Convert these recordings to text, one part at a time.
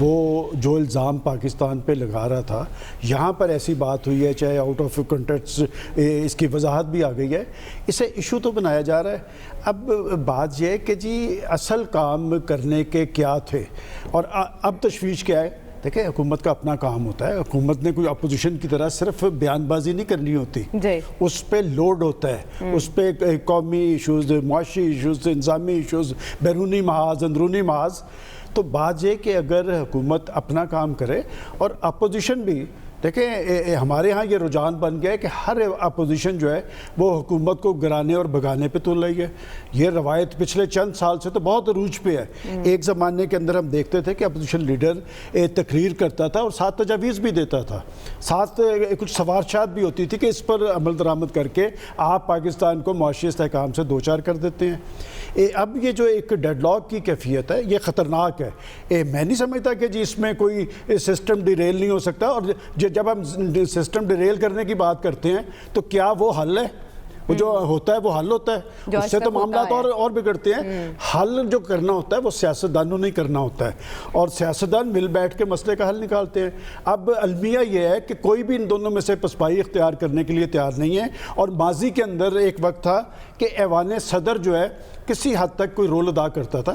وہ جو الزام پاکستان پہ لگا رہا تھا یہاں پر ایسی بات ہوئی ہے, چاہے آؤٹ آف کنٹیکسٹ اس کی وضاحت بھی آ گئی ہے, اسے ایشو تو بنایا جا رہا ہے. اب بات یہ ہے کہ جی اصل کام کرنے کے کیا تھے اور اب تشویش کیا ہے. دیکھیں حکومت کا اپنا کام ہوتا ہے, حکومت نے کوئی اپوزیشن کی طرح صرف بیان بازی نہیں کرنی ہوتی, اس پہ لوڈ ہوتا ہے, اس پہ قومی ایشوز, معاشی ایشوز, انتظامی ایشوز, بیرونی محاذ, اندرونی محاذ. تو بات یہ کہ اگر حکومت اپنا کام کرے اور اپوزیشن بھی, دیکھیں ہمارے ہاں یہ رجحان بن گیا ہے کہ ہر اپوزیشن جو ہے وہ حکومت کو گرانے اور بگانے پہ تل رہی ہے. یہ روایت پچھلے چند سال سے تو بہت عروج پہ ہے. ایک زمانے کے اندر ہم دیکھتے تھے کہ اپوزیشن لیڈر تقریر کرتا تھا اور ساتھ تجاویز بھی دیتا تھا, ساتھ کچھ سفارشات بھی ہوتی تھی کہ اس پر عمل درآمد کر کے آپ پاکستان کو معاشی استحکام سے دوچار کر دیتے ہیں. اب یہ جو ایک ڈیڈ لاک کی کیفیت ہے یہ خطرناک ہے. میں نہیں سمجھتا کہ جی اس میں کوئی سسٹم ڈیریل نہیں ہو سکتا, اور جب ہم سسٹم ڈیریل کرنے کی بات کرتے ہیں تو کیا وہ حل ہے؟ وہ جو ہوتا ہے وہ حل ہوتا ہے, اس سے تو معاملات اور بگڑتے ہیں. حل جو کرنا ہوتا ہے وہ سیاستدانوں نہیں کرنا ہوتا ہے, اور سیاستدان مل بیٹھ کے مسئلے کا حل نکالتے ہیں. اب المیہ یہ ہے کہ کوئی بھی ان دونوں میں سے پسپائی اختیار کرنے کے لیے تیار نہیں ہے. اور ماضی کے اندر ایک وقت تھا کہ ایوان صدر جو ہے کسی حد تک کوئی رول ادا کرتا تھا.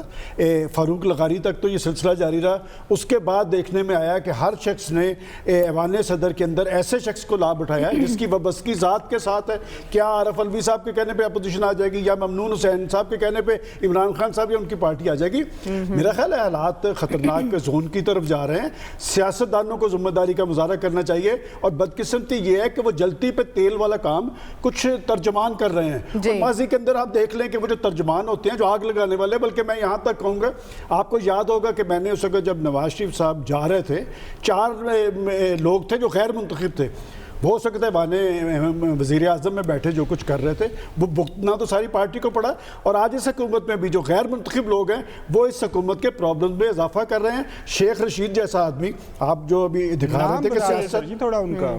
فاروق لغاری تک تو یہ سلسلہ جاری رہا. اس کے بعد دیکھنے میں آیا کہ ہر شخص نے ایوان صدر کے اندر ایسے شخص کو لا بٹھایا جس کی وابستگی ذات کے ساتھ ہے. کیا عارف الوی صاحب کے کہنے پہ اپوزیشن آ جائے گی, یا ممنون حسین صاحب کے کہنے پہ عمران خان صاحب یا ان کی پارٹی آ جائے گی؟ میرا خیال ہے حالات خطرناک زون کی طرف جا رہے ہیں. سیاستدانوں کو ذمہ داری کا مظاہرہ کرنا چاہیے, اور بدقسمتی یہ ہے کہ وہ جلتی پہ تیل والا کام کچھ ترجمان کر رہے ہیں. ماضی کے اندر آپ دیکھ لیں کہ وہ جو ترجمان ہوتے ہیں جو آگ لگانے والے, بلکہ میں یہاں تک کہوں گا, آپ کو یاد ہوگا کہ میں نے اس وقت جب نواز شریف صاحب جا رہے تھے 4 لوگ تھے جو غیر منتخب تھے, وہ ہو سکتا ہے بانے وزیر اعظم میں بیٹھے جو کچھ کر رہے تھے وہ بھگتنا تو ساری پارٹی کو پڑا. اور آج اس حکومت میں بھی جو غیر منتخب لوگ ہیں وہ اس حکومت کے پرابلم میں اضافہ کر رہے ہیں. شیخ رشید جیسا آدمی آپ جو ابھی دکھا رہے تھے کہ سیاست تھوڑا ان کا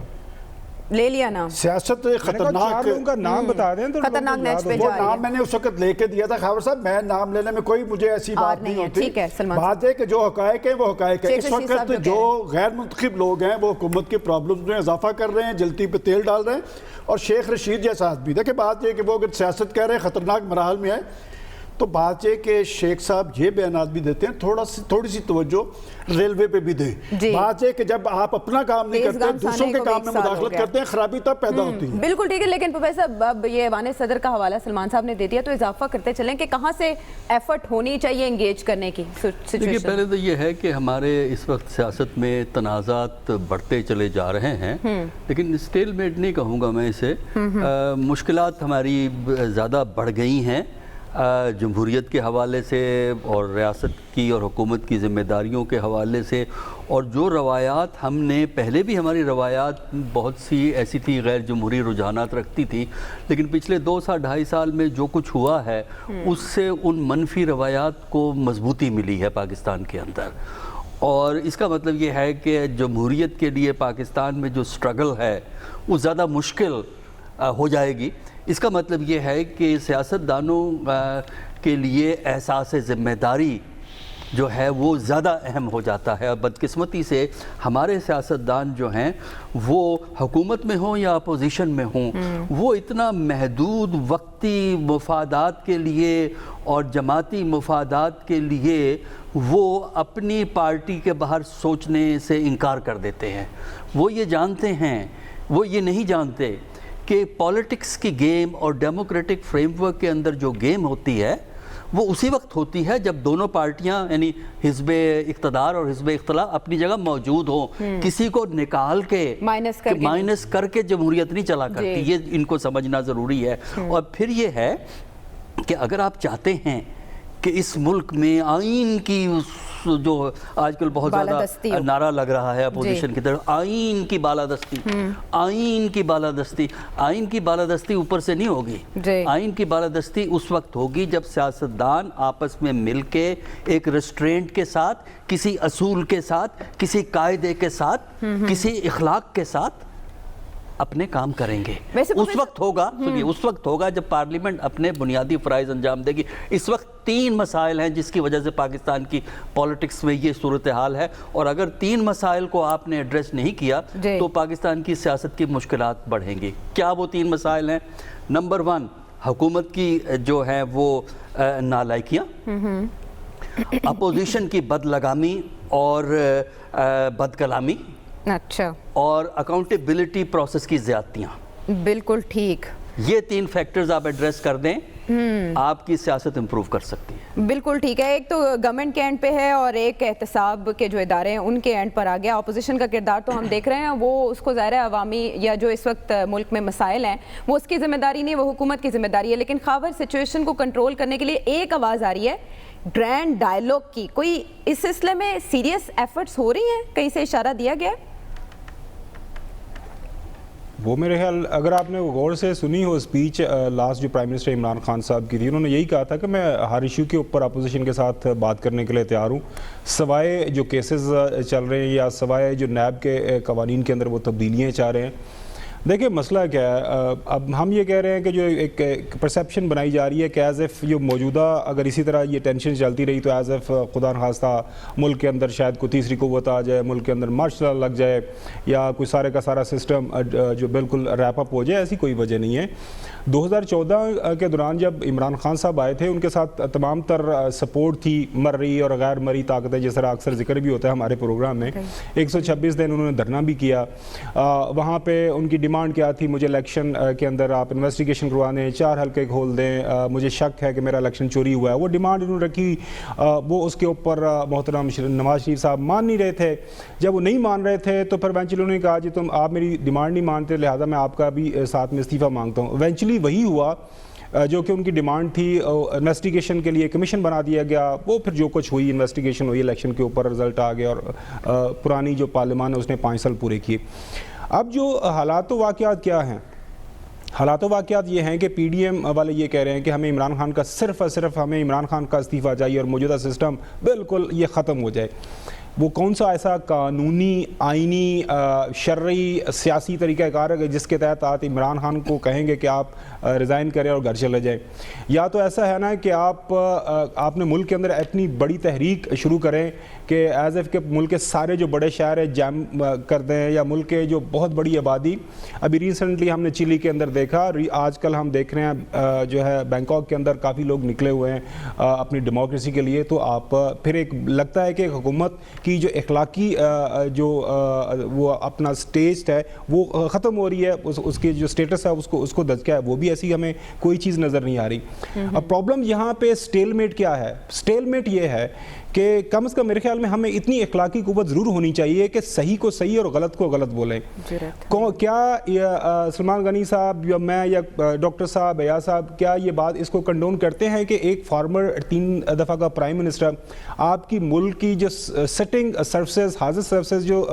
لے لیا نام, سیاست خطرناک, ان کا نام بتا دیں تو خطرناک نیچ پہ وہ نام میں نے اس وقت لے کے دیا تھا. خاور صاحب میں نام لینے میں کوئی مجھے ایسی بات نہیں ہوتی. بات ہے کہ جو حقائق ہیں وہ حقائق ہیں. اس وقت جو غیر منتخب لوگ ہیں وہ حکومت کے پرابلمز میں اضافہ کر رہے ہیں, جلتی پہ تیل ڈال رہے ہیں. اور شیخ رشید جیسا آدمی, دیکھیں بات یہ کہ وہ اگر سیاست کہہ رہے ہیں خطرناک مراحل میں ہے, تو بات یہ کہ شیخ صاحب یہ بیانات بھی دیتے ہیں تھوڑی سی توجہ ریلوے پہ بھی دیں. بات یہ کہ جب آپ اپنا کام نہیں کرتے دوسروں کے کام میں مداخلت کرتے ہیں, خرابی تب پیدا ہوتی ہے. بالکل ٹھیک ہے, لیکن پروفیسر صاحب اب یہ ایوان صدر کا حوالہ سلمان صاحب نے دے دیا, تو اضافہ کرتے چلیں کہ کہاں سے ایفرٹ ہونی چاہیے انگیج کرنے کی دیکھیے پہلے تو یہ ہے کہ ہمارے اس وقت سیاست میں تنازعات بڑھتے چلے جا رہے ہیں, لیکن اسٹیل میٹ نہیں کہوں گا میں اسے. مشکلات ہماری زیادہ بڑھ گئی ہیں جمہوریت کے حوالے سے اور ریاست کی اور حکومت کی ذمہ داریوں کے حوالے سے. اور جو روایات ہم نے پہلے بھی, ہماری روایات بہت سی ایسی تھی غیر جمہوری رجحانات رکھتی تھی, لیکن پچھلے 2-2.5 سال میں جو کچھ ہوا ہے اس سے ان منفی روایات کو مضبوطی ملی ہے پاکستان کے اندر. اور اس کا مطلب یہ ہے کہ جمہوریت کے لیے پاکستان میں جو سٹرگل ہے وہ زیادہ مشکل ہو جائے گی. اس کا مطلب یہ ہے کہ سیاستدانوں کے لیے احساس ذمہ داری جو ہے وہ زیادہ اہم ہو جاتا ہے. اور بدقسمتی سے ہمارے سیاستدان جو ہیں وہ حکومت میں ہوں یا اپوزیشن میں ہوں, وہ اتنا محدود وقتی مفادات کے لیے اور جماعتی مفادات کے لیے وہ اپنی پارٹی کے باہر سوچنے سے انکار کر دیتے ہیں. وہ یہ جانتے ہیں, وہ یہ نہیں جانتے کہ پولیٹکس کی گیم اور ڈیموکریٹک فریم ورک کے اندر جو گیم ہوتی ہے وہ اسی وقت ہوتی ہے جب دونوں پارٹیاں یعنی حزب اقتدار اور حزب اختلاف اپنی جگہ موجود ہوں. کسی کو نکال کے مائنس کر کے جمہوریت نہیں چلا کرتی. یہ ان کو سمجھنا ضروری ہے. اور پھر یہ ہے کہ اگر آپ چاہتے ہیں کہ اس ملک میں آئین کی جو آج کل بہت زیادہ نعرہ لگ رہا ہے اپوزیشن کی طرف, آئین کی بالادستی, آئین کی بالادستی, آئین کی بالادستی اوپر سے نہیں ہوگی. آئین کی بالادستی اس وقت ہوگی جب سیاستدان آپس میں مل کے ایک ریسٹرینٹ کے ساتھ, کسی اصول کے ساتھ, کسی قاعدے کے ساتھ, کسی اخلاق کے ساتھ اپنے کام کریں گے. ویسے اس وقت ہوگا سنیے اس وقت ہوگا جب پارلیمنٹ اپنے بنیادی فرائض انجام دے گی. اس وقت 3 مسائل ہیں جس کی وجہ سے پاکستان کی پالیٹکس میں یہ صورتحال ہے, اور اگر 3 مسائل کو آپ نے ایڈریس نہیں کیا تو پاکستان کی سیاست کی مشکلات بڑھیں گی. کیا وہ 3 مسائل ہیں؟ نمبر 1, حکومت کی جو ہے وہ نالائکیاں, اپوزیشن کی بدلگامی اور بد کلامی, اچھا, اور اکاؤنٹیبلٹی پروسیس کی زیادتیاں. بالکل ٹھیک. یہ 3 فیکٹرز آپ ایڈریس کر دیں, آپ کی سیاست امپروو کر سکتی ہے. بالکل ٹھیک ہے. ایک تو گورنمنٹ کے اینڈ پہ ہے اور ایک احتساب کے جو ادارے ہیں ان کے اینڈ پر آ گیا. اپوزیشن کا کردار تو ہم دیکھ رہے ہیں, وہ اس کو ظاہر ہے عوامی یا جو اس وقت ملک میں مسائل ہیں وہ اس کی ذمہ داری نہیں, وہ حکومت کی ذمہ داری ہے. لیکن خاور سچویشن کو کنٹرول کرنے کے لیے ایک آواز آ رہی ہے گرینڈ ڈائیلاگ کی. کوئی اس سلسلے میں سیریس ایفرٹس ہو رہی ہیں, کہیں سے اشارہ دیا گیا ہے؟ وہ میرے خیال اگر آپ نے غور سے سنی ہو اسپیچ لاسٹ جو پرائم منسٹر عمران خان صاحب کی تھی, انہوں نے یہی کہا تھا کہ میں ہر ایشو کے اوپر اپوزیشن کے ساتھ بات کرنے کے لیے تیار ہوں, سوائے جو کیسز چل رہے ہیں یا سوائے جو نیب کے قوانین کے اندر وہ تبدیلیاں چاہ رہے ہیں. دیکھیں مسئلہ کیا ہے, اب ہم یہ کہہ رہے ہیں کہ جو ایک پرسیپشن بنائی جا رہی ہے کہ ایز ایف جو موجودہ اگر اسی طرح یہ ٹینشن چلتی رہی تو ایز ایف خدا نخواستہ ملک کے اندر شاید کوئی تیسری قوت آ جائے, ملک کے اندر مارشل لا لگ جائے یا کوئی سارے کا سارا سسٹم جو بالکل ریپ اپ ہو جائے. ایسی کوئی وجہ نہیں ہے. 2014 کے دوران جب عمران خان صاحب آئے تھے, ان کے ساتھ تمام تر سپورٹ تھی مرئی اور غیر مرئی طاقتیں, جس طرح اکثر ذکر بھی ہوتا ہے ہمارے پروگرام میں. 126 دن انہوں نے دھرنا بھی کیا. وہاں پہ ان کی ڈیمانڈ کیا تھی, مجھے الیکشن کے اندر آپ انویسٹیگیشن کروا دیں, 4 حلقے کھول دیں, مجھے شک ہے کہ میرا الیکشن چوری ہوا ہے. وہ ڈیمانڈ انہوں نے رکھی, وہ اس کے اوپر محترم نواز شریف صاحب مان نہیں رہے تھے. جب وہ نہیں مان رہے تھے تو پھر ایونچولی انہوں نے کہا جی آپ میری ڈیمانڈ نہیں مانتے, لہٰذا میں آپ کا بھی ساتھ میں استعفیٰ مانگتا ہوں. ایونچولی وہی ہوا جو کہ ان کی ڈیمانڈ تھی. انویسٹیگیشن کے لیے کمیشن بنا دیا گیا, وہ پھر جو کچھ ہوئی انویسٹیگیشن ہوئی, الیکشن کے اوپر رزلٹ آ گیا اور پرانی جو پارلیمان ہے اس نے 5 سال پورے کیے. اب جو حالات و واقعات کیا ہیں, حالات و واقعات یہ ہیں کہ پی ڈی ایم والے یہ کہہ رہے ہیں کہ ہمیں عمران خان کا صرف اور صرف ہمیں عمران خان کا استعفیٰ چاہیے اور موجودہ سسٹم بالکل یہ ختم ہو جائے. وہ کون سا ایسا قانونی, آئینی, شرعی, سیاسی طریقہ کار ہے جس کے تحت آپ عمران خان کو کہیں گے کہ آپ ریزائن کریں اور گھر چلے جائیں؟ یا تو ایسا ہے نا کہ آپ نے ملک کے اندر اتنی بڑی تحریک شروع کریں کہ ایز ایف کے ملک کے سارے جو بڑے شہر ہیں جیم کر دیں, یا ملک کے جو بہت بڑی آبادی, ابھی ریسنٹلی ہم نے چلی کے اندر دیکھا, آج کل ہم دیکھ رہے ہیں جو ہے بینکاک کے اندر کافی لوگ نکلے ہوئے ہیں اپنی ڈیموکریسی کے لیے. تو آپ پھر ایک لگتا ہے کہ حکومت کی جو اخلاقی جو وہ اپنا سٹیج ہے وہ ختم ہو رہی ہے, اس کی جو سٹیٹس ہے اس کو دھچکا ہے, وہ بھی ایسی ہمیں کوئی چیز نظر نہیں آ رہی. اب پرابلم یہاں پہ سٹیل میٹ کیا ہے؟ سٹیل میٹ یہ ہے کہ کم از کم میرے خیال میں ہمیں اتنی اخلاقی قوت ضرور ہونی چاہیے کہ صحیح کو صحیح اور غلط کو غلط بولیں. کیا سلمان غنی صاحب یا میں یا ڈاکٹر صاحب, ایاز صاحب, کیا یہ بات اس کو کنڈون کرتے ہیں کہ ایک فارمر 3 دفعہ کا پرائم منسٹر آپ کی ملک کی جو سٹنگ سروسز, حاضر سروسز جو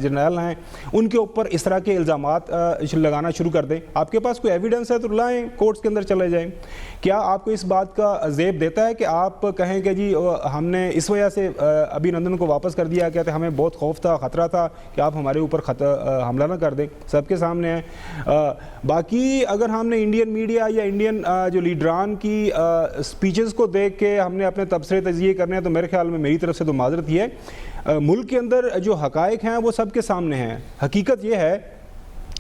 جنرل ہیں ان کے اوپر اس طرح کے الزامات لگانا شروع کر دیں؟ آپ کے پاس کوئی ایویڈنس ہے تو لائیں, کورٹس کے اندر چلے جائیں. کیا آپ کو اس بات کا زیب دیتا ہے کہ آپ کہیں کہ جی ہم نے اس وجہ سے ابھی نندن کو واپس کر دیا, کہتے ہمیں بہت خوف تھا, خطرہ تھا کہ آپ ہمارے اوپر حملہ نہ کر دیں, سب کے سامنے ہے. باقی اگر ہم نے انڈین میڈیا یا انڈین جو لیڈران کی سپیچز کو دیکھ کے ہم نے اپنے تبصرے تجزیے کرنے ہیں تو میرے خیال میں میری طرف سے تو معذرت ہی ہے. ملک کے اندر جو حقائق ہیں وہ سب کے سامنے ہیں. حقیقت یہ ہے,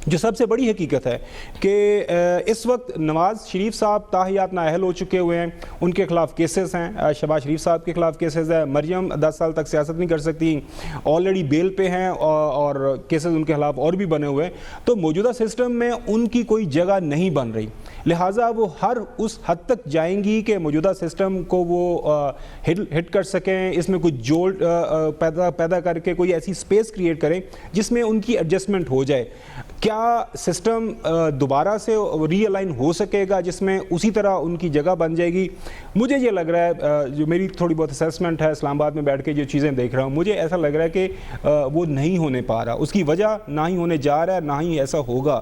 جو سب سے بڑی حقیقت ہے, کہ اس وقت نواز شریف صاحب تاحیات نااہل ہو چکے ہوئے ہیں, ان کے خلاف کیسز ہیں, شہباز شریف صاحب کے خلاف کیسز ہیں, مریم 10 سال تک سیاست نہیں کر سکتی, آلریڈی بیل پہ ہیں اور کیسز ان کے خلاف اور بھی بنے ہوئے ہیں. تو موجودہ سسٹم میں ان کی کوئی جگہ نہیں بن رہی, لہٰذا وہ ہر اس حد تک جائیں گی کہ موجودہ سسٹم کو وہ ہٹ کر سکیں, اس میں کوئی جولٹ پیدا کر کے کوئی ایسی سپیس کریٹ کریں جس میں ان کی ایڈجسٹمنٹ ہو جائے. کیا سسٹم دوبارہ سے ری الائن ہو سکے گا جس میں اسی طرح ان کی جگہ بن جائے گی؟ مجھے یہ لگ رہا ہے, جو میری تھوڑی بہت اسیسمنٹ ہے اسلام آباد میں بیٹھ کے جو چیزیں دیکھ رہا ہوں, مجھے ایسا لگ رہا ہے کہ وہ نہیں ہونے پا رہا. اس کی وجہ نہ ہی ہونے جا رہا ہے, نہ ہی ایسا ہوگا.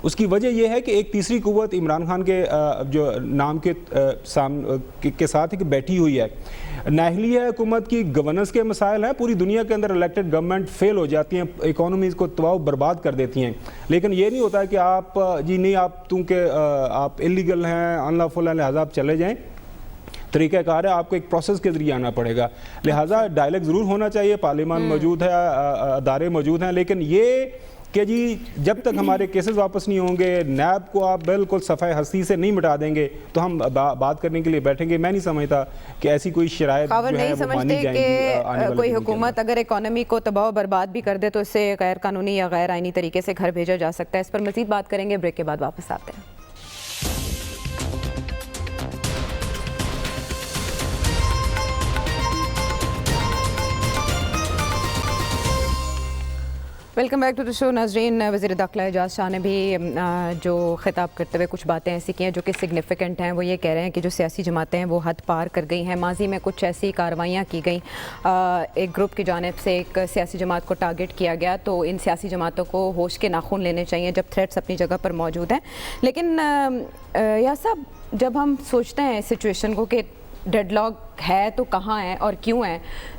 اس کی وجہ یہ ہے کہ ایک تیسری قوت عمران خان کے جو نام کے ساتھ ایک بیٹھی ہوئی ہے. نااہلی ہے حکومت کی, گورننس کے مسائل ہیں, پوری دنیا کے اندر الیکٹڈ گورنمنٹ فیل ہو جاتی ہیں, اکانومیز کو تباہ و برباد کر دیتی ہیں, لیکن یہ نہیں ہوتا کہ آپ جی نہیں آپ چونکہ آپ الیگل ہیں ان لافل ہیں لہٰذا آپ چلے جائیں. طریقہ کار ہے آپ کو ایک پروسیس کے ذریعے آنا پڑے گا. لہٰذا ڈائلیگ ضرور ہونا چاہیے, پارلیمان موجود ہے, ادارے موجود ہیں, لیکن یہ کہ جی جب تک ہمارے کیسز واپس نہیں ہوں گے, نیب کو آپ بالکل صفحہ ہستی سے نہیں مٹا دیں گے تو ہم بات کرنے کے لیے بیٹھیں گے. میں نہیں سمجھتا کہ ایسی کوئی شرائط جو ہے وہ مانی جائیں گی. کوئی حکومت اگر اکانومی کو تباہ و برباد بھی کر دے تو اس سے غیر قانونی یا غیر آئینی طریقے سے گھر بھیجا جا سکتا ہے. اس پر مزید بات کریں گے, بریک کے بعد واپس آتے ہیں. ویلکم بیک ٹو دا شو. ناظرین, وزیر داخلہ اعجاز شاہ نے بھی جو خطاب کرتے ہوئے کچھ باتیں ایسی کی ہیں جو کہ سگنیفیکنٹ ہیں. وہ یہ کہہ رہے ہیں کہ جو سیاسی جماعتیں ہیں وہ حد پار کر گئی ہیں. ماضی میں کچھ ایسی کارروائیاں کی گئیں, ایک گروپ کی جانب سے ایک سیاسی جماعت کو ٹارگٹ کیا گیا, تو ان سیاسی جماعتوں کو ہوش کے ناخن لینے چاہیے جب تھریٹس اپنی جگہ پر موجود ہیں. لیکن یا صاحب, جب ہم سوچتے ہیں سچویشن کو کہ ڈیڈ لاک ہے تو کہاں ہے اور کیوں ہے,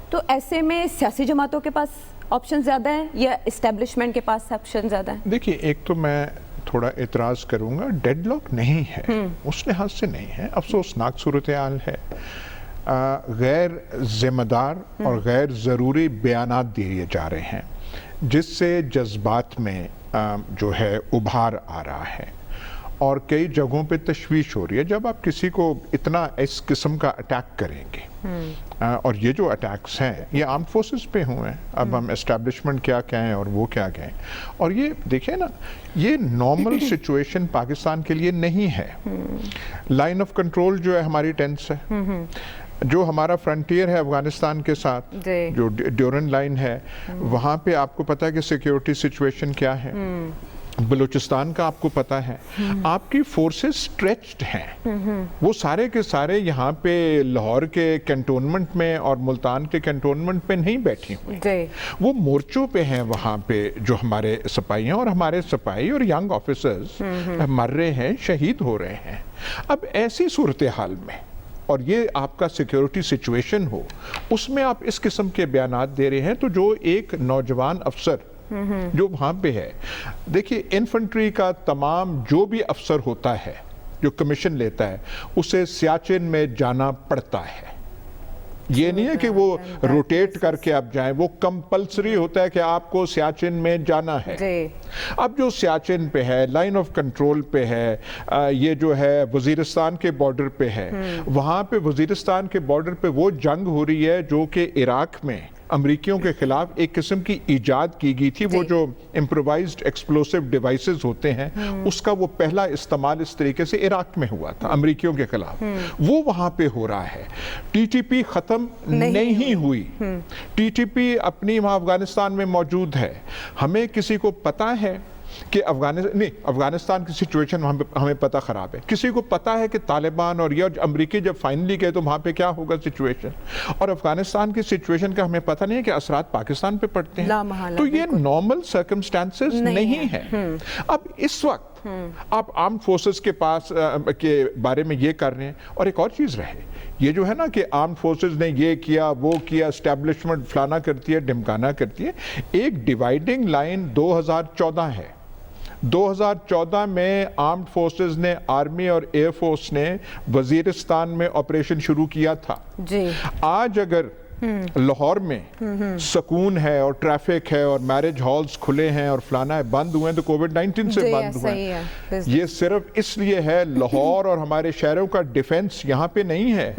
تو ایسے میں سیاسی جماعتوں کے پاس آپشن زیادہ ہیں یا اسٹیبلشمنٹ کے پاس آپشن زیادہ ہیں؟ دیکھیے, ایک تو میں تھوڑا اعتراض کروں گا, ڈیڈ لاک نہیں ہے, اس لحاظ سے نہیں ہے. افسوسناک صورتحال ہے, غیر ذمہ دار اور غیر ضروری بیانات دیے جا رہے ہیں جس سے جذبات میں جو ہے ابھار آ رہا ہے اور کئی جگہوں پہ تشویش ہو رہی ہے. جب آپ کسی کو اتنا اس قسم کا اٹیک کریں گے, اور یہ جو اٹیکس ہیں یہ آرمڈ فورسز پہ ہوئے ہیں, اب ہم اسٹیبلشمنٹ کیا کہیں اور وہ کیا کہیں, اور یہ دیکھیں نا, یہ نارمل سچویشن پاکستان کے لیے نہیں ہے. لائن آف کنٹرول جو ہے ہماری ٹینس ہے, جو ہمارا فرنٹیئر ہے افغانستان کے ساتھ, جو ڈیورن لائن ہے, وہاں پہ آپ کو پتہ ہے کہ سیکیورٹی سچویشن کیا ہے. بلوچستان کا آپ کو پتہ ہے, آپ کی فورسز سٹریچڈ ہیں, وہ سارے کے سارے یہاں پہ لاہور کے کنٹونمنٹ میں اور ملتان کے کنٹونمنٹ پہ نہیں بیٹھی ہوئی, وہ مورچوں پہ ہیں وہاں پہ جو ہمارے سپاہی ہیں, اور ہمارے سپاہی اور ینگ آفیسرز مر رہے ہیں, شہید ہو رہے ہیں. اب ایسی صورتحال میں, اور یہ آپ کا سیکیورٹی سچویشن ہو, اس میں آپ اس قسم کے بیانات دے رہے ہیں, تو جو ایک نوجوان افسر جو وہاں پہ ہے, دیکھیے انفنٹری کا تمام جو بھی افسر ہوتا ہے جو کمیشن لیتا ہے, اسے سیاچن میں جانا پڑتا ہے. یہ نہیں ہے کہ وہ روٹیٹ کر کے آپ جائیں, وہ کمپلسری ہوتا ہے کہ آپ کو سیاچن میں جانا ہے. اب جو سیاچن پہ ہے, لائن آف کنٹرول پہ ہے, یہ جو ہے وزیرستان کے بارڈر پہ ہے, وہاں پہ وزیرستان کے بارڈر پہ وہ جنگ ہو رہی ہے جو کہ عراق میں امریکیوں کے خلاف ایک قسم کی ایجاد کی گئی تھی. وہ جو امپرووائزڈ ایکسپلوسیو ڈیوائسز ہوتے ہیں, اس کا وہ پہلا استعمال اس طریقے سے عراق میں ہوا تھا امریکیوں کے خلاف, وہ وہاں پہ ہو رہا ہے. ٹی ٹی پی ختم نہیں ہوئی, ٹی ٹی پی اپنی وہاں افغانستان میں موجود ہے. ہمیں کسی کو پتا ہے کہ افغانستان کی سچویشن ہمیں پتہ خراب ہے, کسی کو پتہ ہے کہ طالبان اور یہ امریکی جب فائنلی گئے تو وہاں پہ کیا ہوگا سچویشن, اور افغانستان کی سچویشن کا ہمیں پتہ نہیں ہے کہ اثرات پاکستان پہ پڑتے ہیں. تو یہ نارمل سرکمسٹانسز نہیں ہے. اب اس وقت آپ آرمڈ فورسز کے پاس کے بارے میں یہ کر رہے ہیں, اور ایک اور چیز رہے, یہ جو ہے نا کہ آرمڈ فورسز نے یہ کیا وہ کیا, اسٹیبلشمنٹ فلانا کرتی ہے ڈھمکانا کرتی ہے. ایک ڈیوائیڈنگ لائن 2014 ہے. 2014 میں آرمڈ فورسز نے, آرمی اور ایئر فورس نے وزیرستان میں آپریشن شروع کیا تھا. آج اگر لاہور میں سکون ہے اور ٹریفک ہے اور میرج ہالز کھلے ہیں اور فلانا ہے, بند ہوئے ہیں تو کووڈ-19 سے بند ہوئے ہیں. یہ صرف اس لیے ہے, لاہور اور ہمارے شہروں کا ڈیفنس یہاں پہ نہیں ہے,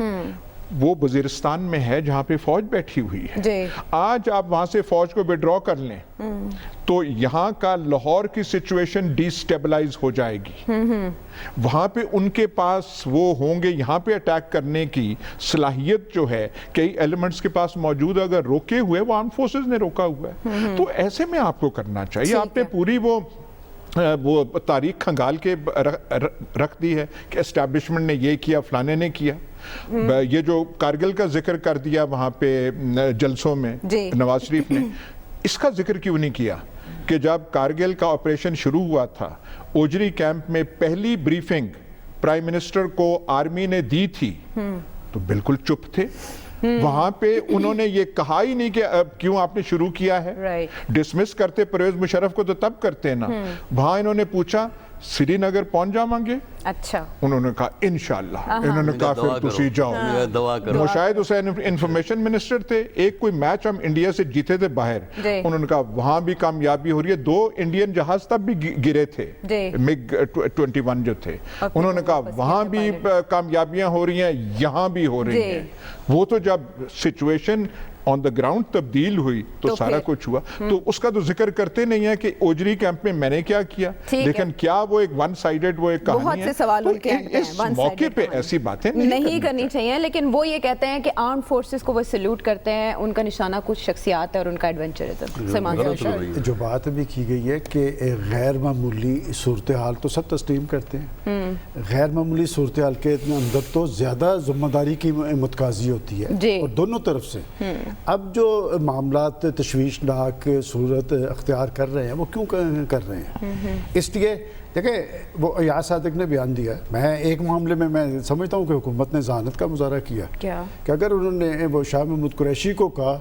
وہ وزیرستان میں ہے جہاں پہ فوج بیٹھی ہوئی ہے. آج آپ وہاں سے فوج کو وڈرا کر لیں تو یہاں کا لاہور کی سچویشن ڈی سٹیبلائز ہو جائے گی. وہاں پہ ان کے پاس وہ ہوں گے, یہاں پہ اٹیک کرنے کی صلاحیت جو ہے کئی ایلیمنٹس کے پاس موجود, اگر روکے ہوئے وہ آرمڈ فورسز نے روکا ہوا ہے. تو ایسے میں آپ کو کرنا چاہیے. آپ نے پوری وہ تاریخ کھنگال کے رکھ دی ہے کہ اسٹیبلشمنٹ نے یہ کیا, فلانے نے کیا. یہ جو کارگل کا ذکر کر دیا وہاں پہ جلسوں میں نواز شریف نے, اس کا ذکر کیوں نہیں کیا کہ جب کارگل کا آپریشن شروع ہوا تھا, اوجری کیمپ میں پہلی بریفنگ پرائم منسٹر کو آرمی نے دی تھی تو بالکل چپ تھے. وہاں پہ انہوں نے یہ کہا ہی نہیں کہ اب کیوں آپ نے شروع کیا ہے. ڈسمس کرتے پرویز مشرف کو تو تب کرتے ہیں نا. وہاں انہوں نے پوچھا سری نگر پہنچ جاؤں گے؟ اچھا. انہوں نے کہا انشاءاللہ. انہوں نے کہا پھر تسی جاؤ. وہ شاید حسین انفارمیشن منسٹر تھے. ایک کوئی میچ ہم انڈیا سے جیتے تھے باہر, انہوں نے کہا وہاں بھی کامیابی ہو رہی ہے. 2 انڈین جہاز تب بھی گرے تھے, MiG 21 جو تھے. انہوں نے کہا وہاں بھی کامیابیاں ہو رہی ہیں, یہاں بھی ہو رہی ہیں. وہ تو جب سچویشن آن دا گراؤنڈ تبدیل ہوئی تو سارا کچھ ہوا. تو اس کا تو ذکر کرتے نہیں ہے کہ اوجری کیمپ میں نے کیا کیا, لیکن کیا وہ ایک ون سائیڈڈ وہ ایک کہانی ہے. بہت سے سوال ان کے اس موقع پہ ایسی باتیں نہیں کرنی چاہیے, لیکن وہ یہ کہتے ہیں کہ آرم فورسز کو وہ سیلوٹ کرتے ہیں, ان کا نشانہ کچھ شخصیات ہے اور ان کا ایڈونچرزم. جو بات ابھی کی گئی ہے کہ غیر معمولی صورتحال تو سب تسلیم کرتے ہیں, غیر معمولی صورتحال کے اندر تو زیادہ ذمہ داری کی متقاضی ہوتی ہے اور دونوں طرف سے. اب جو معاملات تشویشناک صورت اختیار کر رہے ہیں وہ کیوں کر رہے ہیں؟ اس لیے دیکھیں وہ ایاز صادق نے بیان دیا. میں ایک معاملے میں سمجھتا ہوں کہ حکومت نے ذہانت کا مظاہرہ کیا کہ اگر انہوں نے وہ شاہ محمود قریشی کو کہا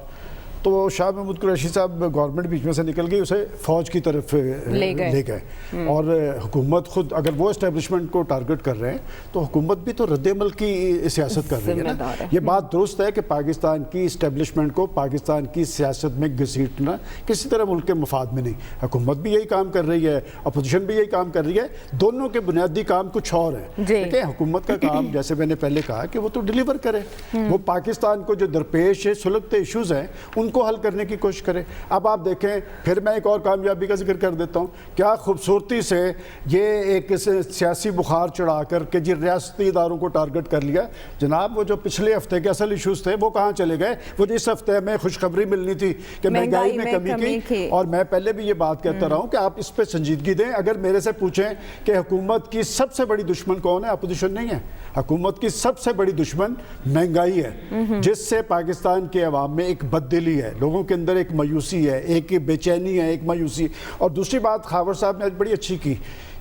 تو وہ شاہ محمود قریشی صاحب گورنمنٹ بیچ میں سے نکل گئی, اسے فوج کی طرف لے گئے. اور حکومت خود اگر وہ اسٹیبلشمنٹ کو ٹارگٹ کر رہے ہیں تو حکومت بھی تو رد عمل کی سیاست کر رہی ہے نا. یہ بات درست ہے کہ پاکستان کی اسٹیبلشمنٹ کو پاکستان کی سیاست میں گھسیٹنا کسی طرح ملک کے مفاد میں نہیں. حکومت بھی یہی کام کر رہی ہے, اپوزیشن بھی یہی کام کر رہی ہے. دونوں کے بنیادی کام کچھ اور ہیں. دیکھیں حکومت کا کام جیسے میں نے پہلے کہا کہ وہ تو ڈیلیور کرے. وہ پاکستان کو جو درپیش سلگتے ایشوز ہیں ان کو حل کرنے کی کوشش کرے. اب آپ دیکھیں پھر میں ایک اور کامیابی کا ذکر کر دیتا ہوں. کیا خوبصورتی سے یہ ایک سیاسی بخار چڑھا کر کے جی ریاستی اداروں کو ٹارگٹ کر لیا. جناب وہ جو پچھلے ہفتے کے اصل ایشوز تھے وہ کہاں چلے گئے؟ وہ جس ہفتے میں خوشخبری ملنی تھی کہ مہنگائی میں کمی کی. اور میں پہلے بھی یہ بات کہتا رہا ہوں کہ آپ اس پہ سنجیدگی دیں. اگر میرے سے پوچھیں کہ حکومت کی سب سے بڑی دشمن کون ہے, اپوزیشن نہیں ہے. حکومت کی سب سے بڑی دشمن مہنگائی ہے, جس سے پاکستان کے عوام میں ایک بددلی ہے, لوگوں کے اندر ایک مایوسی ہے, ایک بے چینی ہے, ایک مایوسی. اور دوسری بات خاور صاحب نے بڑی اچھی کی,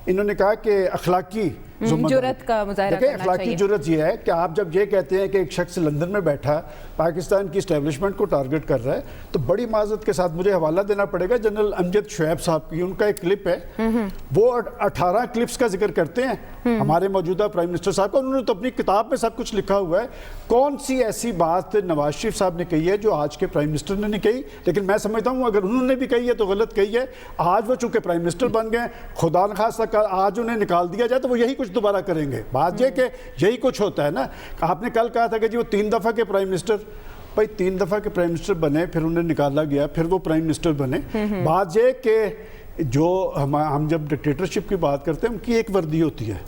انہوں نے کہا کہ اخلاقی جرت کا مظاہرہ کرنا چاہیے. اخلاقی جرت یہ ہے کہ آپ جب یہ کہتے ہیں کہ ایک شخص لندن میں بیٹھا پاکستان کی اسٹیبلشمنٹ کو ٹارگٹ کر رہا ہے تو بڑی معذرت کے ساتھ مجھے حوالہ دینا پڑے گا جنرل امجد شعیب صاحب کی. ان کا ایک کلپ ہے, وہ 18 کلپس کا ذکر کرتے ہیں ہمارے موجودہ پرائم منسٹر صاحب کا. انہوں نے تو اپنی کتاب میں سب کچھ لکھا ہوا ہے. کون سی ایسی بات نواز شریف صاحب نے کہی ہے جو آج کے پرائم منسٹر نے نہیں کہی؟ لیکن میں سمجھتا ہوں اگر انہوں نے بھی کہی ہے تو غلط کہی ہے. آج وہ چونکہ پرائم منسٹر بن گئے, خدا نخواستہ آج انہیں نکال دیا جائے تو وہ یہی کچھ دوبارہ کریں گے. بات یہ کہ یہی کچھ ہوتا ہے نا. آپ نے کل کہا تھا کہ جی وہ 3 دفعہ کے پرائم منسٹر, بھائی 3 دفعہ کے پرائم منسٹر بنے, پھر انہیں نکالا گیا, پھر وہ پرائم منسٹر بنے. بات یہ کہ جو ہم جب ڈکٹیٹرشپ کی بات کرتے ہیں ان کی ایک وردی ہوتی ہے.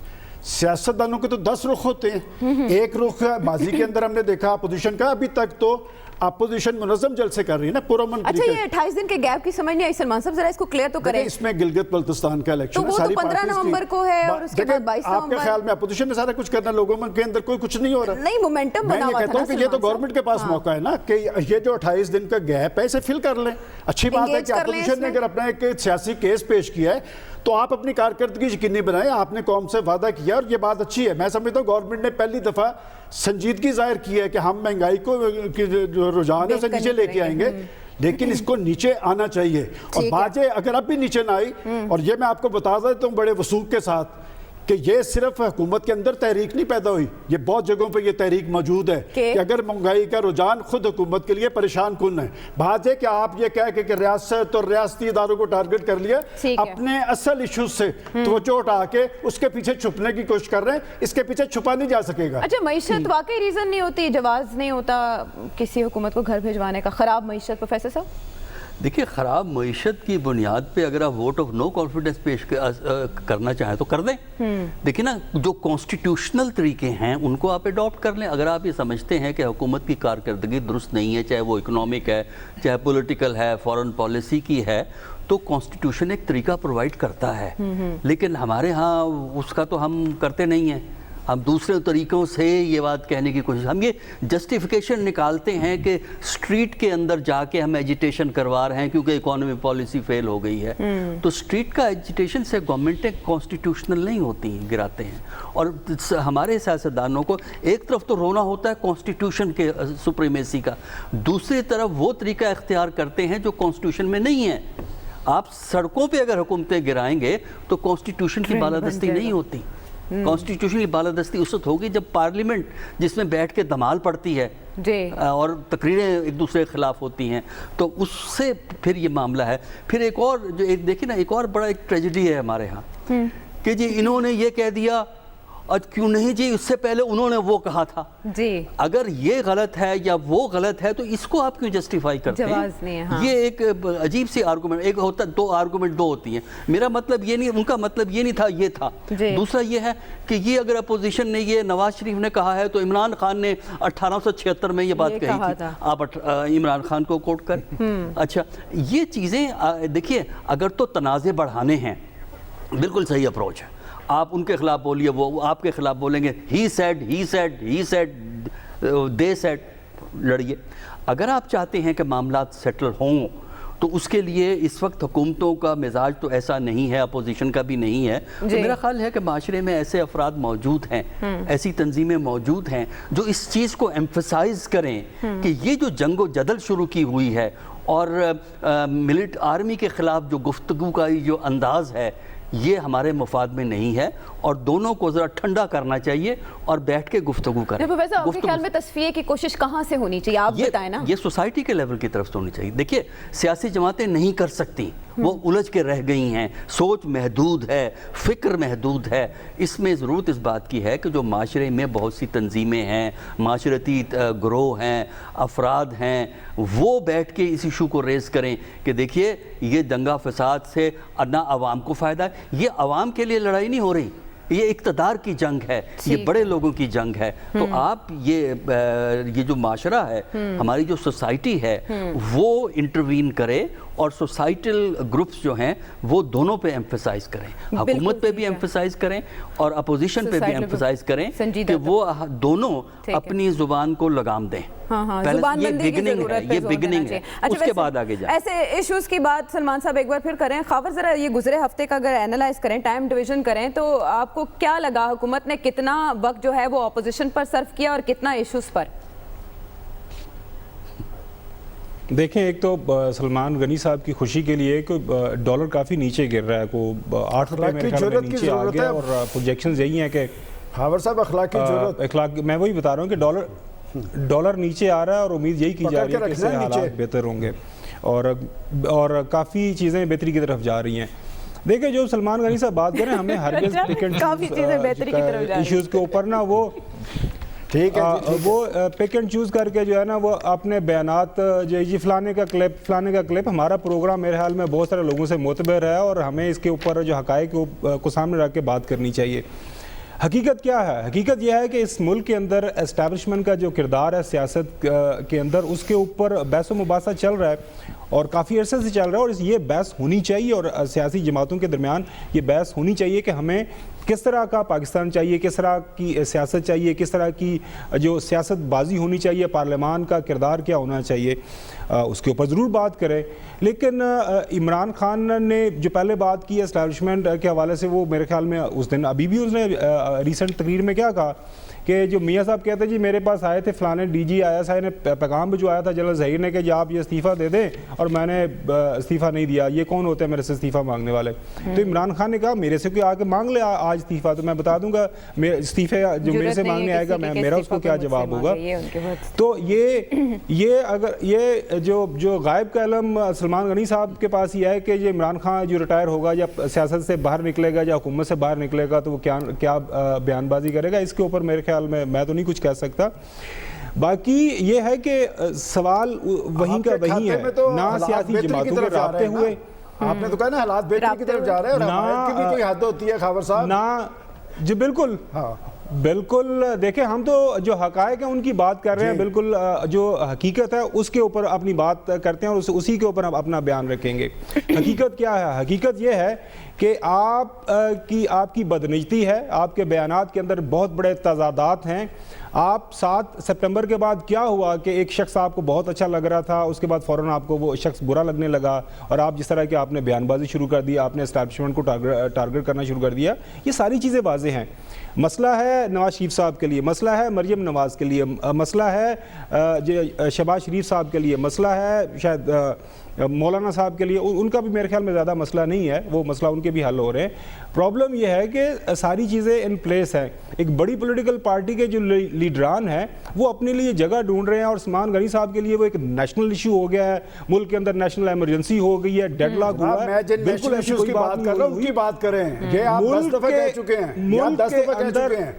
سیاستدانوں کے تو 10 رخ ہوتے ہیں. ایک رخ ماضی کے اندر ہم نے دیکھا اپوزیشن کا, ابھی تک تو اپوزیشن منظم جلسے کر رہی ہے نا پرامن طریقے. اچھا یہ 28 دن کے گیپ کی سمجھ نہیں آئی سلمان صاحب, ذرا اس کو کلیئر تو کریں. اس میں گلگت بلتستان کا الیکشن تو وہ تو 15 نومبر کو ہے اور اس کے بعد 22 نومبر. آپ کے خیال میں اپوزیشن نے سارا کچھ کرنا, لوگوں کے اندر کوئی کچھ نہیں ہو رہا؟ نہیں, مومنٹم بنا ہوا تھا. میں یہ کہتا ہوں کہ یہ تو گورنمنٹ کے پاس موقع ہے نا کہ یہ جو 28 دن کا گیپ ہے اسے فل کر لیں. اچھی بات ہے کہ اپوزیشن نے اگر اپنا ایک سیاسی کیس پیش کیا ہے تو آپ اپنی کارکردگی یقینی بنائیں. آپ نے قوم سے وعدہ کیا اور یہ بات اچھی ہے. میں سمجھتا ہوں گورنمنٹ نے پہلی دفعہ سنجیدگی ظاہر کی ہے کہ ہم مہنگائی کو جو رجحان ہے اسے نیچے لے کے آئیں گے, لیکن اس کو نیچے آنا چاہیے. اور باتیں اگر اب بھی نیچے نہ آئی, اور یہ میں آپ کو بتا دیتا ہوں بڑے وثوق کے ساتھ کہ یہ صرف حکومت کے اندر تحریک نہیں پیدا ہوئی, یہ بہت جگہوں پہ یہ تحریک موجود ہے کہ اگر مہنگائی کا رجحان خود حکومت کے لیے پریشان کن ہے. بات ہے کہ آپ یہ کہہ کہ ریاست اور ریاستی اداروں کو ٹارگٹ کر لیا, اپنے اصل ایشوز سے توجہ ہٹا کے اس کے پیچھے چھپنے کی کوشش کر رہے ہیں. اس کے پیچھے چھپا نہیں جا سکے گا. اچھا معیشت واقعی ریزن نہیں ہوتی, جواز نہیں ہوتا کسی حکومت کو گھر بھیجوانے کا؟ خراب معیشت پروفیسر صاحب؟ دیکھیے خراب معیشت کی بنیاد پہ اگر آپ ووٹ آف نو کانفیڈنس پیش کرنا چاہیں تو کر دیں. دیکھیں نا, جو کانسٹیٹیوشنل طریقے ہیں ان کو آپ اڈاپٹ کر لیں. اگر آپ یہ سمجھتے ہیں کہ حکومت کی کارکردگی درست نہیں ہے, چاہے وہ اکنامک ہے, چاہے پولیٹیکل ہے, فارن پالیسی کی ہے, تو کانسٹیٹیوشن ایک طریقہ پرووائڈ کرتا ہے. لیکن ہمارے ہاں اس کا تو ہم کرتے نہیں ہیں. ہم دوسرے طریقوں سے یہ بات کہنے کی کوشش, ہم یہ جسٹیفیکیشن نکالتے ہیں کہ سٹریٹ کے اندر جا کے ہم ایجیٹیشن کروا رہے ہیں کیونکہ اکانومی پالیسی فیل ہو گئی ہے. تو سٹریٹ کا ایجیٹیشن سے گورنمنٹیں کانسٹیٹیوشنل نہیں ہوتی ہیں, گراتے ہیں. اور ہمارے سیاستدانوں کو ایک طرف تو رونا ہوتا ہے کانسٹیٹیوشن کے سپریمیسی کا, دوسری طرف وہ طریقہ اختیار کرتے ہیں جو کانسٹیٹیوشن میں نہیں ہے. آپ سڑکوں پہ اگر حکومتیں گرائیں گے تو کانسٹیٹیوشن کی بالادستی نہیں ہوتی. کانسٹیٹیوشن کی بالادستی اس وقت ہوگی جب پارلیمنٹ جس میں بیٹھ کے دھمال پڑتی ہے اور تقریریں ایک دوسرے کے خلاف ہوتی ہیں, تو اس سے پھر یہ معاملہ ہے. پھر ایک اور جو ایک دیکھیں نا, ایک اور بڑا ایک ٹریجڈی ہے ہمارے ہاں کہ جی انہوں نے یہ کہہ دیا, کیوں نہیں جی اس سے پہلے انہوں نے وہ کہا تھا. اگر یہ غلط ہے یا وہ غلط ہے تو اس کو آپ کیوں جسٹیفائی کرتے ہیں؟ یہ ایک عجیب سی آرگومنٹ, ایک ہوتا دو آرگومنٹ دو ہوتی ہیں. میرا مطلب یہ نہیں, ان کا مطلب یہ نہیں تھا, یہ تھا. دوسرا یہ ہے کہ یہ اگر اپوزیشن نے یہ نواز شریف نے کہا ہے تو عمران خان نے 1876 میں یہ بات کہی تھی, آپ عمران خان کو کوٹ کریں. اچھا, یہ چیزیں دیکھیے, اگر تو تنازع بڑھانے ہیں بالکل صحیح اپروچ ہے, آپ ان کے خلاف بولیے, وہ آپ کے خلاف بولیں گے, ہی سیڈ دے سیڈ, لڑیے. اگر آپ چاہتے ہیں کہ معاملات سیٹل ہوں تو اس کے لیے اس وقت حکومتوں کا مزاج تو ایسا نہیں ہے, اپوزیشن کا بھی نہیں ہے. تو میرا خیال ہے کہ معاشرے میں ایسے افراد موجود ہیں, ایسی تنظیمیں موجود ہیں جو اس چیز کو ایمفسائز کریں کہ یہ جو جنگ و جدل شروع کی ہوئی ہے اور آرمی کے خلاف جو گفتگو کا جو انداز ہے, یہ ہمارے مفاد میں نہیں ہے, اور دونوں کو ذرا ٹھنڈا کرنا چاہیے اور بیٹھ کے گفتگو کریں. پروفیسر, آپ کے خیال میں تصفیے کی کوشش کہاں سے ہونی چاہیے, آپ بتائیں نا. یہ سوسائٹی کے لیول کی طرف سے ہونی چاہیے. دیکھیے, سیاسی جماعتیں نہیں کر سکتی, وہ الجھ کے رہ گئی ہیں, سوچ محدود ہے, فکر محدود ہے. اس میں ضرورت اس بات کی ہے کہ جو معاشرے میں بہت سی تنظیمیں ہیں, معاشرتی گروہ ہیں, افراد ہیں, وہ بیٹھ کے اس ایشو کو ریز کریں کہ دیکھیے یہ دنگا فساد سے نہ عوام کو فائدہ ہے. یہ عوام کے لیے لڑائی نہیں ہو رہی, یہ اقتدار کی جنگ ہے, یہ بڑے لوگوں کی جنگ ہے. تو آپ یہ جو معاشرہ ہے, ہماری جو سوسائٹی ہے, وہ انٹروین کرے اور سوسائٹل گروپس جو ہیں وہ دونوں پہ ایمفسائز کریں, حکومت پہ بھی ایمفسائز کریں اور اپوزیشن پہ بھی ایمفسائز کریں کہ وہ دونوں اپنی زبان کو لگام دیں. یہ بگننگ ہے, اس کے بعد آگے جائیں. ایسے ایشوز کی بات سلمان صاحب ایک بار پھر کریں. خاور, ذرا یہ گزرے ہفتے کا اگر اینالائز کریں, ٹائم ڈویژن کریں, تو آپ کو کیا لگا, حکومت نے کتنا وقت جو ہے وہ اپوزیشن پر صرف کیا اور کتنا ایشوز پر؟ دیکھیں, ایک تو سلمان غنی صاحب کی خوشی کے لیے کہ ڈالر کافی نیچے گر رہا ہے, کو 8 روپے میرے خیال میں نیچے آ گیا, اور پروجیکشنز یہی ہیں کہ خاور صاحب اخلاقی ضرورت, میں وہی بتا رہا ہوں کہ ڈالر نیچے آ رہا ہے اور امید یہی کی جا رہی ہے کہ اس سے حالات بہتر ہوں گے, اور کافی چیزیں بہتری کی طرف جا رہی ہیں. دیکھیں, جو سلمان غنی صاحب بات کریں, ہمیں ہرگز ایشوز کے اوپر نا وہ پک اینڈ چوز کر کے جو ہے نا وہ اپنے بیانات جو جی فلانے کا کلپ, ہمارا پروگرام میرے خیال میں بہت سارے لوگوں سے معتبر ہے اور ہمیں اس کے اوپر جو حقائق کو سامنے رکھ کے بات کرنی چاہیے. حقیقت کیا ہے؟ حقیقت یہ ہے کہ اس ملک کے اندر اسٹیبلشمنٹ کا جو کردار ہے سیاست کے اندر, اس کے اوپر بحث و مباحثہ چل رہا ہے اور کافی عرصے سے چل رہا ہے, اور یہ بحث ہونی چاہیے اور سیاسی جماعتوں کے درمیان یہ بحث ہونی چاہیے کہ ہمیں کس طرح کا پاکستان چاہیے, کس طرح کی سیاست چاہیے, کس طرح کی جو سیاست بازی ہونی چاہیے, پارلیمان کا کردار کیا ہونا چاہیے, اس کے اوپر ضرور بات کریں. لیکن عمران خان نے جو پہلے بات کی اسٹیبلشمنٹ کے حوالے سے, وہ میرے خیال میں اس دن ابھی بھی اس نے ریسنٹ تقریر میں کیا کہا کہ جو میاں صاحب کہتے ہیں جی میرے پاس آئے تھے فلانے ڈی جی آیا صاحب نے پیغام بھجوایا تھا جنرل ظہیر نے کہ جی آپ یہ استعفیٰ دے دیں, اور میں نے استعفیٰ نہیں دیا, یہ کون ہوتے ہیں میرے سے استعفیٰ مانگنے والے؟ تو عمران خان نے کہا میرے سے کوئی آ کے مانگ لے آج استعفیٰ, تو میں بتا دوں گا استعفے جو میرے سے مانگنے آئے گا, میرا اس کو کیا جواب ہوگا. تو یہ اگر یہ جو غائب کا علم سلمان غنی صاحب کے پاس یہ ہے کہ یہ عمران خان جو ریٹائر ہوگا یا سیاست سے باہر نکلے گا یا حکومت سے باہر نکلے گا تو وہ کیا بیان بازی کرے گا, اس کے اوپر میرے خیال میں تو نہیں کچھ کہہ سکتا. باقی یہ ہے کہ سوال وہیں کا وہیں ہے, نہ سیاسی جماعتوں کے رابطے ہوئے, آپ نے تو کہا نا حالات بہتری کی طرف جا رہے ہیں, اور حمایت کی بھی کوئی حد ہوتی ہے خاور صاحب, نہ جی بالکل دیکھیں, ہم تو جو حقائق ہیں ان کی بات کر رہے ہیں, بالکل جو حقیقت ہے اس کے اوپر اپنی بات کرتے ہیں اور اسی کے اوپر ہم اپنا بیان رکھیں گے. حقیقت کیا ہے؟ حقیقت یہ ہے کہ آپ کی بدنیتی ہے, آپ کے بیانات کے اندر بہت بڑے تضادات ہیں. آپ 7 سپٹمبر کے بعد کیا ہوا کہ ایک شخص آپ کو بہت اچھا لگ رہا تھا, اس کے بعد فوراً آپ کو وہ شخص برا لگنے لگا, اور آپ جس طرح کہ آپ نے بیان بازی شروع کر دی, آپ نے اسٹیبلشمنٹ کو ٹارگٹ کرنا شروع کر دیا. یہ ساری چیزیں واضح ہیں. مسئلہ ہے نواز شریف صاحب کے لیے, مسئلہ ہے مریم نواز کے لیے, مسئلہ ہے شہباز شریف صاحب کے لیے, مسئلہ ہے شاید مولانا صاحب کے لیے. ان کا بھی میرے خیال میں زیادہ مسئلہ نہیں ہے, وہ مسئلہ ان کے بھی حل ہو رہے ہیں. پرابلم یہ ہے کہ ساری چیزیں ان پلیس ہیں. ایک بڑی پولیٹیکل پارٹی کے جو لیڈران ہیں وہ اپنے لیے جگہ ڈھونڈ رہے ہیں, اور عثمان غنی صاحب کے لیے وہ ایک نیشنل ایشو ہو گیا ہے, ملک کے اندر نیشنل ایمرجنسی ہو گئی ہے, ڈیڈ لاک ہوا ہے. میں جن نیشنل ایشوز کی بات کر رہا ہوں ان کی بات کریں, یہ آپ 10 دفعہ کہہ چکے ہیں.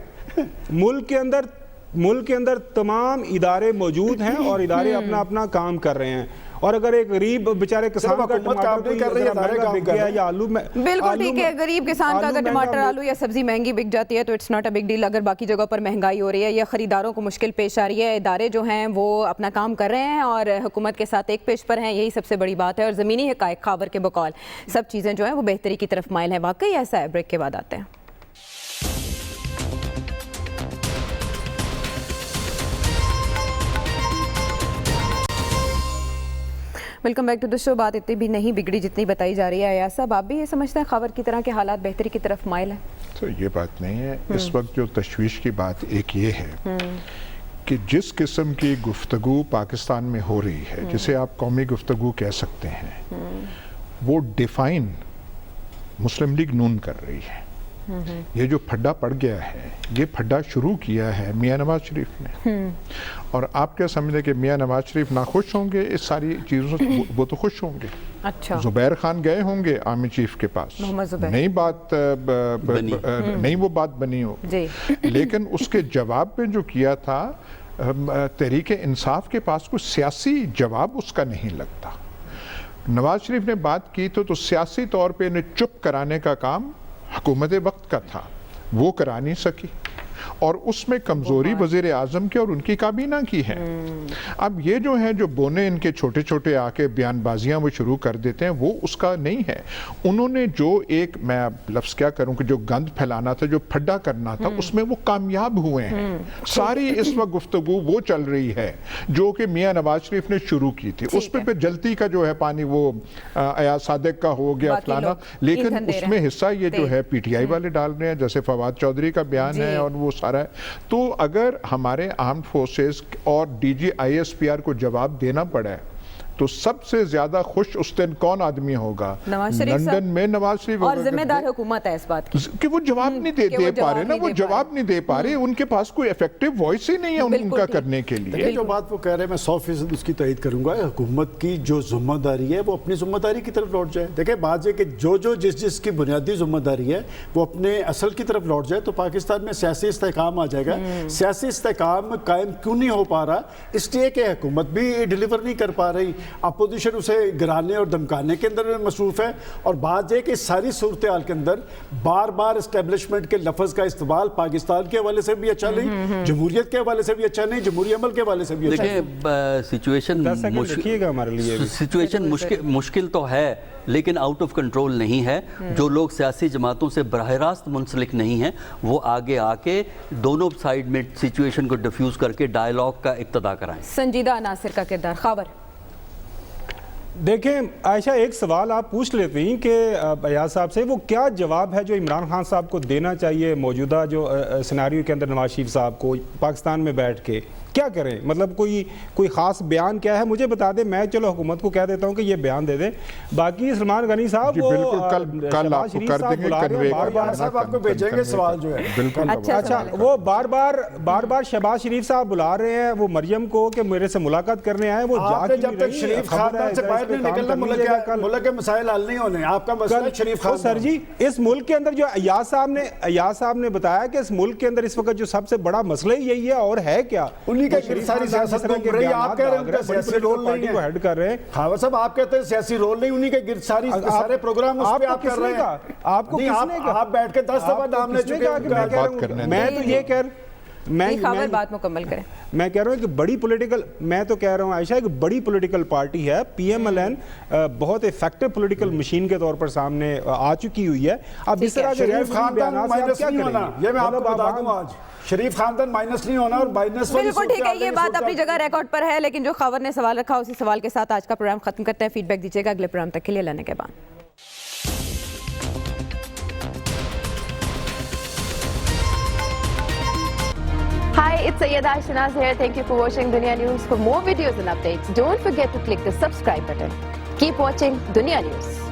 ملک کے اندر تمام ادارے موجود ہیں اور ادارے اپنا اپنا کام کر رہے ہیں. اور اگر ایک غریب بیچارے کسان کا ٹماٹر بک گیا یا آلو میں, بالکل ٹھیک ہے, غریب کسان کا اگر ٹماٹر, آلو یا سبزی مہنگی بک جاتی ہے تو it's not a big deal. اگر باقی جگہوں پر مہنگائی ہو رہی ہے یا خریداروں کو مشکل پیش آ رہی ہے, ادارے جو ہیں وہ اپنا کام کر رہے ہیں اور حکومت کے ساتھ ایک پیش پر ہیں, یہی سب سے بڑی بات ہے. اور زمینی حقائق خاور کے بقول سب چیزیں جو ہیں وہ بہتری کی طرف مائل ہیں. واقعی ایسا ہے. بریک کے بعد آتے ہیں. ویلکم بیک ٹو دی شو. بات اتنی بھی نہیں بگڑی جتنی بتائی جا رہی ہے. ایاز صاحب, آپ بھی یہ سمجھتے ہیں خاور کی طرح کے حالات بہتری کی طرف مائل ہیں؟ تو یہ بات نہیں ہے. اس وقت جو تشویش کی بات ایک یہ ہے کہ جس قسم کی گفتگو پاکستان میں ہو رہی ہے, جسے آپ قومی گفتگو کہہ سکتے ہیں, وہ ڈیفائن مسلم لیگ نون کر رہی ہے. یہ جو پھڈا پڑ گیا ہے, یہ پھڈا شروع کیا ہے میاں نواز شریف نے. اور آپ کیا سمجھتے کہ میاں نواز شریف ناخوش ہوں گے اس ساری چیزوں سے؟ وہ تو خوش ہوں گے. اچھا, زبیر خان گئے ہوں گے آرمی چیف کے پاس, نئی بات نہیں وہ بات بنی ہو, لیکن اس کے جواب میں جو کیا تھا تحریک انصاف کے پاس کوئی سیاسی جواب اس کا نہیں لگتا. نواز شریف نے بات کی تو سیاسی طور پہ انہیں چپ کرانے کا کام حکومت وقت کا تھا, وہ کرا نہیں سکی, اور اس میں کمزوری وزیر اعظم کی اور ان کی کابینہ کی ہے. اب یہ جو ہیں جو بونے ان کے چھوٹے چھوٹے آ کے بیان بازیاں وہ شروع کر دیتے ہیں, وہ اس کا نہیں ہے. انہوں نے جو ایک, میں لفظ کیا کروں, کہ جو گند پھیلانا تھا, جو پھڈا کرنا تھا, اس میں وہ کامیاب ہوئے ہیں. ساری اس وقت گفتگو وہ چل رہی ہے جو کہ میاں نواز شریف نے شروع کی تھی. اس پہ جلتی کا جو ہے پانی وہ ایاز صادق کا ہو گیا فلانا, لیکن اس میں حصہ یہ جو ہے پی ٹی آئی والے ڈال رہے ہیں, جیسے فواد چودھری کا بیان ہے اور وہ سارا ہے. تو اگر ہمارے آرمڈ فورسز اور D G I S P R کو جواب دینا پڑے تو سب سے زیادہ خوش اس دن کون آدمی ہوگا؟ لندن میں نواز شریف. اور ذمہ دار حکومت ہے اس بات کی کہ وہ جواب نہیں دے پا رہے نا, وہ جواب نہیں دے پا رہے, ان کے پاس کوئی ایفیکٹو وائس ہی نہیں ہے ان کا کرنے کے لیے. جو بات وہ کہہ رہے ہیں میں 100% اس کی تائید کروں گا. حکومت کی جو ذمہ داری ہے وہ اپنی ذمہ داری کی طرف لوٹ جائے. دیکھیں بات یہ کہ جو جس کی بنیادی ذمہ داری ہے وہ اپنے اصل کی طرف لوٹ جائے تو پاکستان میں سیاسی استحکام آ جائے گا. سیاسی استحکام قائم کیوں نہیں ہو پا رہا؟ اس لیے کہ حکومت بھی ڈیلیور نہیں کر پا رہی, اپوزیشن اسے گرانے اور دمکانے کے اندر مصروف ہے. اور بات یہ کہ ساری صورتحال کے اندر بار بار اسٹیبلشمنٹ کے لفظ کا استعمال پاکستان کے حوالے سے بھی اچھا نہیں, جمہوریت کے حوالے سے بھی اچھا نہیں, جمہوری عمل کے حوالے سے بھی اچھا نہیں. دیکھیں سچویشن مشکل تو ہے لیکن آؤٹ آف کنٹرول نہیں ہے. جو لوگ سیاسی جماعتوں سے براہ راست منسلک نہیں ہیں وہ آگے آ کے دونوں سائیڈ میں سچویشن کو ڈیفیوز کر کے ڈائیلاگ کا اقتدا کرائیں. سنجیدہ عناصر کا کردار. خاور دیکھیں عائشہ, ایک سوال آپ پوچھ لیتے ہیں کہ ایاز صاحب سے, وہ کیا جواب ہے جو عمران خان صاحب کو دینا چاہیے موجودہ جو سیناریو کے اندر نواز شریف صاحب کو پاکستان میں بیٹھ کے کیا کریں؟ مطلب کوئی خاص بیان کیا ہے مجھے بتا دیں, میں چلو حکومت کو کہہ دیتا ہوں کہ یہ بیان دے دیں. باقی سلمان غنی صاحب وہ شہباز شریف صاحب بلا رہے ہیں بار بار, صاحب آپ کو بھیجیں گے سوال جو ہے. اچھا وہ بار بار شہباز شریف صاحب بلا رہے ہیں وہ مریم کو کہ میرے سے ملاقات کرنے آئے, وہ جب تک شریف خاندان سے باہر نہیں نکلنا ملک کے مسائل حل نہیں ہونے. آپ کا مسئلہ شریف خاندان. سر جی اس ملک کے اندر جو ایاز صاحب نے بتایا کہ اس ملک کے اندر اس وقت جو سب سے بڑا مسئلہ یہی ہے, اور ہے کیا؟ ساری سیاست گھوم رہی ہے. آپ کہہ رہے ہیں ان کا سیاسی رول نہیں ہے, ہیڈ کر رہے ہیں. خاور صاحب آپ کہتے ہیں سیاسی رول نہیں, انہی کے گرد سارے پروگرام اس پہ آپ کر رہے ہیں. آپ کو کس نے کہا؟ آپ بیٹھ کے 10 دفعہ نام لے چکے ہیں. میں تو یہ کہہ خاور بات مکمل کریں. میں کہہ رہا ہوں کہ بڑی پولیٹیکل، میں تو کہہ رہا ہوں عائشہ کہ بڑی پولیٹیکل پارٹی ہے پی ایم ایل این، بہت افیکٹو پولیٹیکل مشین کے طور پر سامنے آ چکی ہوئی ہے. اب اس طرح کے شریف خاندان مائنس نہیں ہونا، یہ میں آپ کو بتا دوں آج شریف خاندان مائنس نہیں ہونا اور مائنس بالکل ٹھیک ہے. یہ بات اپنی جگہ ریکارڈ پر ہے، لیکن جو خاور نے سوال رکھا اسی سوال کے ساتھ آج کا پروگرام ختم کرتے ہیں. فیڈ بیک دیجیے گا اگلے پروگرام تک کے لیے. اللہ نگہبان. Hi, it's Sayyeda Shanaz here. Thank you for watching Dunya News. For more videos and updates, don't forget to click the subscribe button. Keep watching Dunya News.